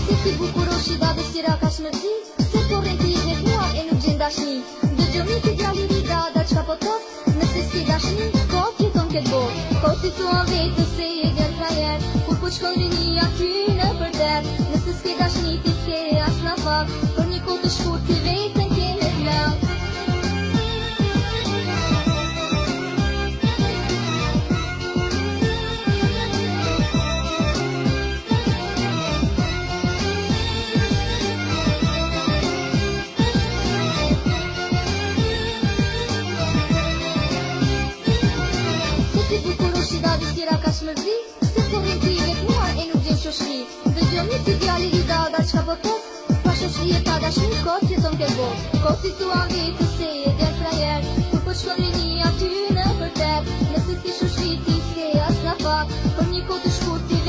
Se ti bukurosh i dade si rakash me zi, se korrenti i hetuar e nuk gjen dashni. Dëgjoni ti djali i dada çka po thot, nëse s'ke dashni, kot jeton këtë botë. Kot i thua vetë se je gër frajer, kur po shkon rinia ty në përder. Nëse s'ke dashni ti s'ke as në fak, për një kohë të shkurt ti vetën ke në plak. Se bukurosh i dadi si rakash me zi, se korrenti i vetuar e nuk gjen shoshni. Dëgjoni ti djali i dada çka po thot, pa shoshni e pa dashni, kot jeton këtë botë. Kot i thua vetë se je gër frajer, kur po shkon rinia ty në përder. Nëse s'ke shoshni ti s'ke as në fak, për një kohë të shkurt ti